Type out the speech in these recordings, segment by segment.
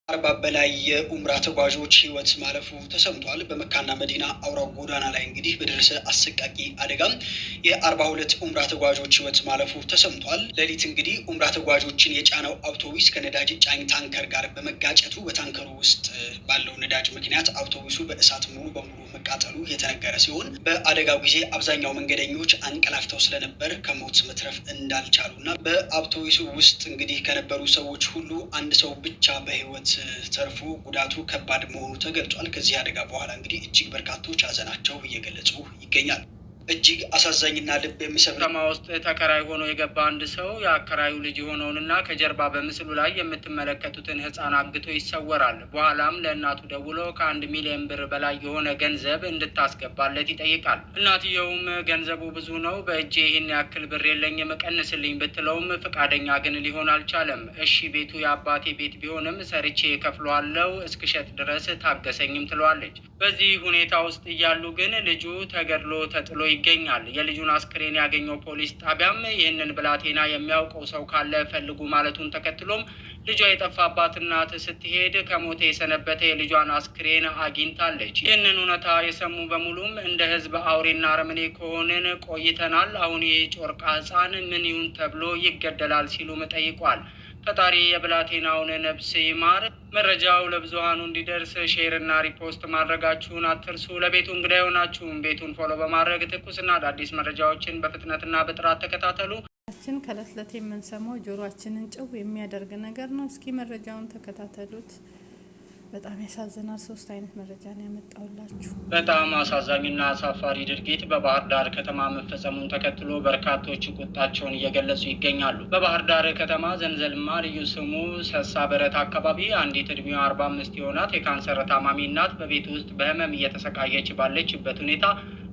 40 በላይ የኡምራ ተጓዦች ህይወት ማለፉ ተሰምቷል። በመካና መዲና አውራው ጎዳና ላይ እንግዲህ በደረሰ አሰቃቂ አደጋም የ42 ኡምራ ተጓዦች ህይወት ማለፉ ተሰምቷል። ሌሊት እንግዲህ ኡምራ ተጓዦችን የጫነው አውቶቡስ ከነዳጅ ጫኝ ታንከር ጋር በመጋጨቱ በታንከሩ ውስጥ ባለው ነዳጅ ምክንያት አውቶቡሱ በእሳት ሙሉ በሙሉ መቃጠሉ የተነገረ ሲሆን በአደጋው ጊዜ አብዛኛው መንገደኞች አንቀላፍተው ስለነበር ከሞት መትረፍ እንዳልቻሉና በአውቶቡሱ ውስጥ እንግዲህ ከነበሩ ሰዎች ሁሉ አንድ ሰው ብቻ በህይወት ተርፎ ጉዳቱ ከባድ መሆኑ ተገልጿል። ከዚህ አደጋ በኋላ እንግዲህ እጅግ በርካቶች ሀዘናቸው እየገለጹ ይገኛል። እጅግ አሳዛኝና ልብ የሚሰብር ከተማ ውስጥ ተከራይ ሆኖ የገባ አንድ ሰው የአከራዩ ልጅ የሆነውንና ከጀርባ በምስሉ ላይ የምትመለከቱትን ህፃን አግቶ ይሰወራል። በኋላም ለእናቱ ደውሎ ከ1 ሚሊዮን ብር በላይ የሆነ ገንዘብ እንድታስገባለት ይጠይቃል። እናትየውም ገንዘቡ ብዙ ነው፣ በእጄ ይህን ያክል ብር የለኝም፣ ቀንስልኝ ብትለውም ፈቃደኛ ግን ሊሆን አልቻለም። እሺ ቤቱ የአባቴ ቤት ቢሆንም ሰርቼ ከፍለዋለው፣ እስክሸጥ ድረስ ታገሰኝም ትለዋለች። በዚህ ሁኔታ ውስጥ እያሉ ግን ልጁ ተገድሎ ተጥሎ ይገኛል። የልጁን አስክሬን ያገኘው ፖሊስ ጣቢያም ይህንን ብላቴና የሚያውቀው ሰው ካለ ፈልጉ ማለቱን ተከትሎም ልጇ የጠፋባት እናት ስትሄድ ከሞተ የሰነበተ የልጇን አስክሬን አግኝታለች። ይህንን እውነታ የሰሙ በሙሉም እንደ ህዝብ አውሬና አረመኔ ከሆንን ቆይተናል፣ አሁን ይህ ጮርቃ ህፃን ምን ይሁን ተብሎ ይገደላል ሲሉም ጠይቋል። ፈጣሪ የብላቴናውን ነፍስ ይማር። መረጃው ለብዙሃኑ እንዲደርስ ሼር እና ሪፖስት ማድረጋችሁን አትርሱ። ለቤቱ እንግዳ የሆናችሁም ቤቱን ፎሎ በማድረግ ትኩስና አዳዲስ መረጃዎችን በፍጥነትና በጥራት ተከታተሉ። ከእለት ዕለት የምንሰማው ጆሮአችንን ጭው የሚያደርግ ነገር ነው። እስኪ መረጃውን ተከታተሉት። በጣም ያሳዝናል። 3 አይነት መረጃ ነው ያመጣውላችሁ። በጣም አሳዛኝና አሳፋሪ ድርጊት በባህር ዳር ከተማ መፈጸሙን ተከትሎ በርካቶች ቁጣቸውን እየገለጹ ይገኛሉ። በባህር ዳር ከተማ ዘንዘልማ ልዩ ስሙ ሰሳ በረት አካባቢ አንዲት እድሜዋ 45 የሆናት የካንሰር ታማሚ እናት በቤት ውስጥ በህመም እየተሰቃየች ባለችበት ሁኔታ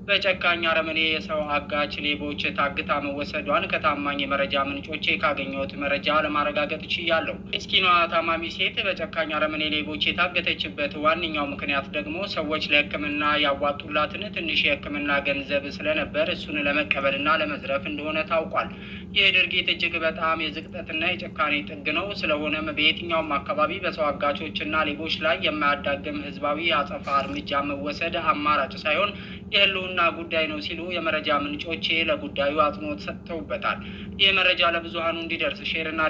በጨካኝ አረመኔ የሰው አጋች ሌቦች ታግታ መወሰዷን ከታማኝ የመረጃ ምንጮቼ ካገኘሁት መረጃ ለማረጋገጥ ችያለሁ። ምስኪኗ ታማሚ ሴት በጨካኝ አረመኔ ሌቦች የታገተችበት ዋነኛው ምክንያት ደግሞ ሰዎች ለሕክምና ያዋጡላትን ትንሽ የሕክምና ገንዘብ ስለነበር እሱን ለመቀበልና ለመዝረፍ እንደሆነ ታውቋል። ይህ ድርጊት እጅግ በጣም የዝቅጠትና የጭካኔ ጥግ ነው። ስለሆነም በየትኛውም አካባቢ በሰው አጋቾችና ሌቦች ላይ የማያዳግም ህዝባዊ አጸፋ እርምጃ መወሰድ አማራጭ ሳይሆን የህልውና ጉዳይ ነው ሲሉ የመረጃ ምንጮቼ ለጉዳዩ አጽንኦት ሰጥተውበታል። ይህ መረጃ ለብዙሃኑ እንዲደርስ ሼርና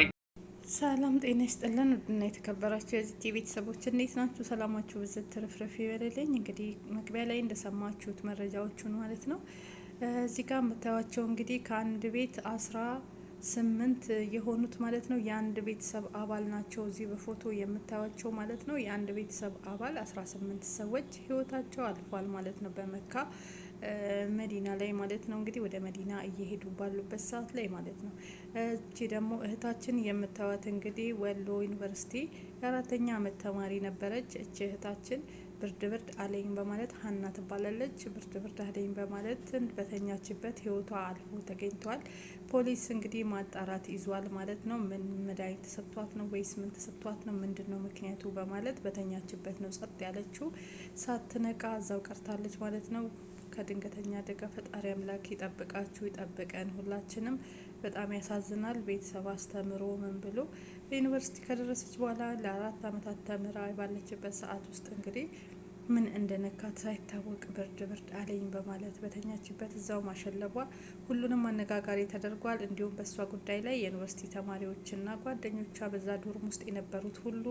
ሰላም ጤና ይስጥልን። ውድና የተከበራችሁ የዚህ ቤተሰቦች እንዴት ናችሁ? ሰላማችሁ ብዝት ትርፍርፍ ይበልልኝ። እንግዲህ መግቢያ ላይ እንደሰማችሁት መረጃዎቹን ማለት ነው እዚህ ጋር የምታዩቸው እንግዲህ ከአንድ ቤት 18 የሆኑት ማለት ነው የአንድ ቤተሰብ አባል ናቸው። እዚህ በፎቶ የምታዩቸው ማለት ነው የአንድ ቤተሰብ አባል 18 ሰዎች ህይወታቸው አልፏል ማለት ነው በመካ መዲና ላይ ማለት ነው። እንግዲህ ወደ መዲና እየሄዱ ባሉበት ሰዓት ላይ ማለት ነው። እቺ ደግሞ እህታችን የምታዩት እንግዲህ ወሎ ዩኒቨርሲቲ የ4ኛ ዓመት ተማሪ ነበረች። እቺ እህታችን ብርድ አለኝ በማለት ሀና ትባላለች። ብርድ አለኝ በማለት በተኛችበት ህይወቷ አልፎ ተገኝቷል። ፖሊስ እንግዲህ ማጣራት ይዟል ማለት ነው። ምን መድኃኒት ተሰጥቷት ነው ወይስ ምን ተሰጥቷት ነው ምንድን ነው ምክንያቱ በማለት በተኛችበት ነው ጸጥ ያለችው። ሳትነቃ እዛው ቀርታለች ማለት ነው። ከድንገተኛ አደጋ ፈጣሪ አምላክ ይጠብቃችሁ ይጠብቀን ሁላችንም። በጣም ያሳዝናል። ቤተሰብ አስተምሮ ምን ብሎ በዩኒቨርሲቲ ከደረሰች በኋላ ለ4 አመታት ተምራ ባለችበት ሰዓት ውስጥ እንግዲህ ምን እንደነካት ሳይታወቅ ብርድ አለኝ በማለት በተኛችበት እዛው ማሸለቧ ሁሉንም አነጋጋሪ ተደርጓል። እንዲሁም በእሷ ጉዳይ ላይ የዩኒቨርሲቲ ተማሪዎችና ጓደኞቿ በዛ ዶርም ውስጥ የነበሩት ሁሉ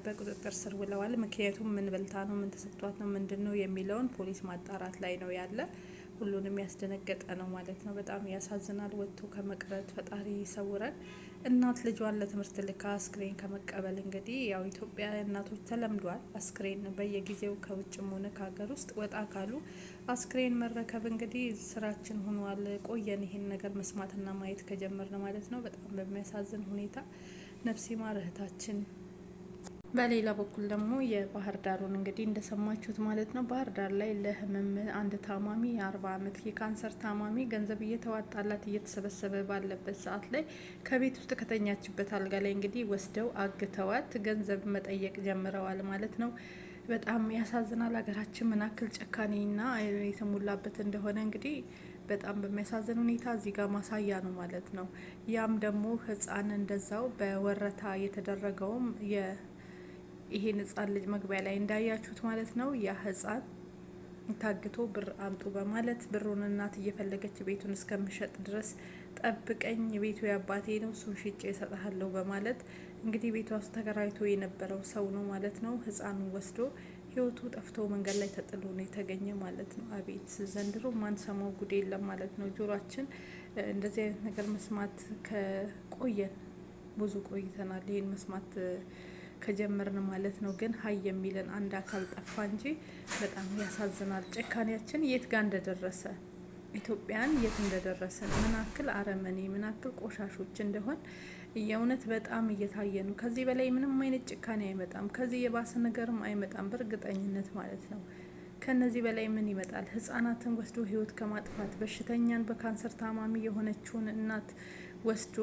በቁጥጥር ስር ውለዋል። ምክንያቱም ምን በልታ ነው ምን ተሰጥቷት ነው ምንድን ነው የሚለውን ፖሊስ ማጣራት ላይ ነው ያለ። ሁሉንም ያስደነገጠ ነው ማለት ነው። በጣም ያሳዝናል። ወጥቶ ከመቅረት ፈጣሪ ይሰውረን። እናት ልጇን ለትምህርት ልካ አስክሬን ከመቀበል እንግዲህ ያው ኢትዮጵያ እናቶች ተለምዷል። አስክሬን በየጊዜው ከውጭም ሆነ ከሀገር ውስጥ ወጣ ካሉ አስክሬን መረከብ እንግዲህ ስራችን ሆኗል። ቆየን ይሄን ነገር መስማትና ማየት ከጀመርን ማለት ነው። በጣም በሚያሳዝን ሁኔታ ነፍስ ይማር እህታችን። በሌላ በኩል ደግሞ የባህር ዳሩን እንግዲህ እንደሰማችሁት ማለት ነው። ባህር ዳር ላይ ለህመም አንድ ታማሚ የ40 አመት የካንሰር ታማሚ ገንዘብ እየተዋጣላት እየተሰበሰበ ባለበት ሰዓት ላይ ከቤት ውስጥ ከተኛችበት አልጋ ላይ እንግዲህ ወስደው አግተዋት ገንዘብ መጠየቅ ጀምረዋል ማለት ነው። በጣም ያሳዝናል። ሀገራችን ምን ያክል ጨካኔና የተሞላበት እንደሆነ እንግዲህ በጣም በሚያሳዝን ሁኔታ እዚህ ጋር ማሳያ ነው ማለት ነው። ያም ደግሞ ህፃን እንደዛው በወረታ የተደረገውም ይሄን ህጻን ልጅ መግቢያ ላይ እንዳያችሁት ማለት ነው ያ ህጻን ታግቶ ብር አምጡ በማለት ብሩን እናት እየፈለገች ቤቱን እስከምሸጥ ድረስ ጠብቀኝ፣ ቤቱ የአባቴ ነው፣ እሱን ሽጬ እሰጥሃለሁ በማለት እንግዲህ ቤቷ ውስጥ ተከራይቶ የነበረው ሰው ነው ማለት ነው። ህፃኑን ወስዶ ህይወቱ ጠፍቶ መንገድ ላይ ተጥሎ ነው የተገኘ ማለት ነው። አቤት ዘንድሮ ማንሰማው ጉድ የለም ማለት ነው። ጆሯችን እንደዚህ አይነት ነገር መስማት ከቆየን ብዙ ቆይተናል። ይህን መስማት ከጀመርን ማለት ነው። ግን ሀይ የሚለን አንድ አካል ጠፋ እንጂ በጣም ያሳዝናል። ጭካኔያችን የት ጋር እንደደረሰ ኢትዮጵያን የት እንደደረሰን ምናክል አረመኔ ምናክል ቆሻሾች እንደሆን የእውነት በጣም እየታየ ነው። ከዚህ በላይ ምንም አይነት ጭካኔ አይመጣም። ከዚህ የባሰ ነገርም አይመጣም በእርግጠኝነት ማለት ነው። ከነዚህ በላይ ምን ይመጣል? ህጻናትን ወስዶ ህይወት ከማጥፋት በሽተኛን በካንሰር ታማሚ የሆነችውን እናት ወስዶ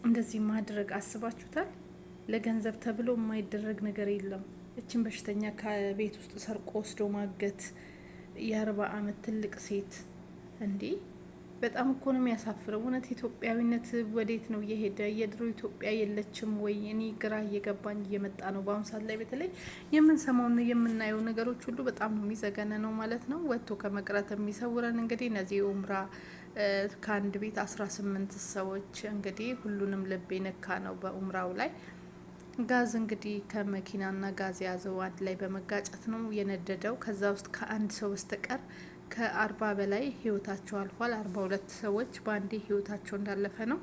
እንደዚህ ማድረግ አስባችሁታል? ለገንዘብ ተብሎ የማይደረግ ነገር የለም። እችን በሽተኛ ከቤት ውስጥ ሰርቆ ወስዶ ማገት፣ የ40 አመት ትልቅ ሴት እንዲህ በጣም እኮ ነው የሚያሳፍረው። እውነት ኢትዮጵያዊነት ወዴት ነው እየሄደ? የድሮ ኢትዮጵያ የለችም ወይ? እኔ ግራ እየገባኝ እየመጣ ነው። በአሁኑ ሰዓት ላይ በተለይ የምንሰማውና የምናየው ነገሮች ሁሉ በጣም ነው የሚዘገነ ነው ማለት ነው። ወጥቶ ከመቅረት የሚሰውረን እንግዲህ እነዚህ ኡምራ ከአንድ ቤት 18 ሰዎች እንግዲህ ሁሉንም ልብ የነካ ነው በኡምራው ላይ ጋዝ እንግዲህ ከመኪናና ጋዝ የያዘው አንድ ላይ በመጋጨት ነው የነደደው። ከዛ ውስጥ ከአንድ ሰው በስተቀር ከ40 በላይ ህይወታቸው አልፏል። 42 ሰዎች በአንዴ ህይወታቸው እንዳለፈ ነው።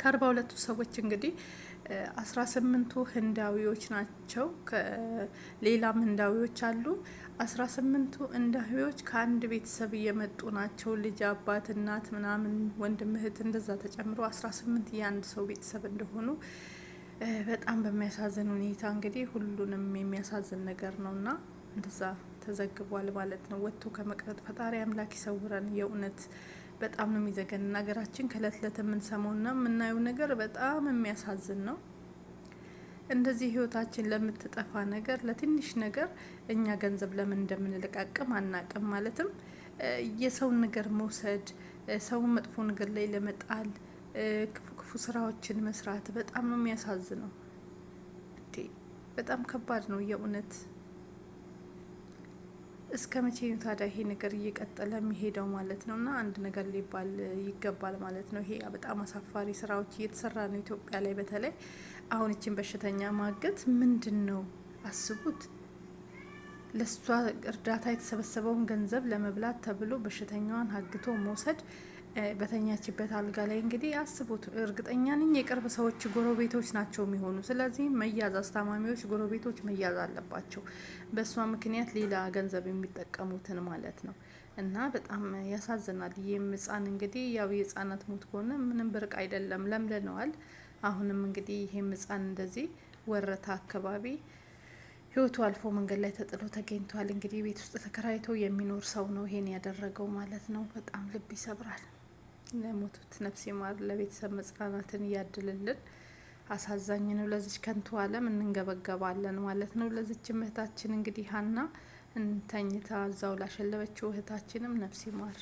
ከ42ቱ ሰዎች እንግዲህ 18ቱ ህንዳዊዎች ናቸው። ሌላም ህንዳዊዎች አሉ። 18ቱ ህንዳዊዎች ከአንድ ቤተሰብ እየመጡ ናቸው። ልጅ፣ አባት፣ እናት ምናምን ወንድም፣ እህት እንደዛ ተጨምሮ 18 የአንድ ሰው ቤተሰብ እንደሆኑ በጣም በሚያሳዝን ሁኔታ እንግዲህ ሁሉንም የሚያሳዝን ነገር ነውና እንደዛ ተዘግቧል ማለት ነው። ወጥቶ ከመቅረት ፈጣሪ አምላክ ይሰውረን። የእውነት በጣም ነው የሚዘገን ነገራችን። ከእለት እለት የምንሰማውና የምናየው ነገር በጣም የሚያሳዝን ነው። እንደዚህ ህይወታችን ለምትጠፋ ነገር ለትንሽ ነገር እኛ ገንዘብ ለምን እንደምንለቃቅም አናቅም። ማለትም የሰውን ነገር መውሰድ፣ ሰውን መጥፎ ነገር ላይ ለመጣል፣ ክፉ ክፉ ስራዎችን መስራት በጣም ነው የሚያሳዝነው። በጣም ከባድ ነው የእውነት። እስከ መቼ ነው ታዲያ ይሄ ነገር እየቀጠለ የሚሄደው ማለት ነው? እና አንድ ነገር ሊባል ይገባል ማለት ነው። ይሄ በጣም አሳፋሪ ስራዎች እየተሰራ ነው ኢትዮጵያ ላይ። በተለይ አሁን ይችን በሽተኛ ማገት ምንድን ነው? አስቡት። ለሷ እርዳታ የተሰበሰበውን ገንዘብ ለመብላት ተብሎ በሽተኛዋን አግቶ መውሰድ፣ በተኛችበት አልጋ ላይ እንግዲህ አስቡት። እርግጠኛ ነኝ የቅርብ ሰዎች ጎረቤቶች ናቸው የሚሆኑ። ስለዚህ መያዝ፣ አስታማሚዎች ጎረቤቶች መያዝ አለባቸው። በእሷ ምክንያት ሌላ ገንዘብ የሚጠቀሙትን ማለት ነው። እና በጣም ያሳዝናል። ይህም ህጻን እንግዲህ ያው የህጻናት ሞት ከሆነ ምንም ብርቅ አይደለም፣ ለምለነዋል። አሁንም እንግዲህ ይህም ህጻን እንደዚህ ወረታ አካባቢ ህይወቱ አልፎ መንገድ ላይ ተጥሎ ተገኝቷል። እንግዲህ ቤት ውስጥ ተከራይቶ የሚኖር ሰው ነው ይሄን ያደረገው ማለት ነው። በጣም ልብ ይሰብራል። ለሞቱት ነፍስ ይማር፣ ለቤተሰብ መጽናናትን እያድልልን። አሳዛኝ ነው። ለዚች ከንቱ ዓለም እንንገበገባለን ማለት ነው። ለዚች እህታችን እንግዲህ ሀና ተኝታ እዛው ላሸለበችው እህታችንም ነፍስ ይማር።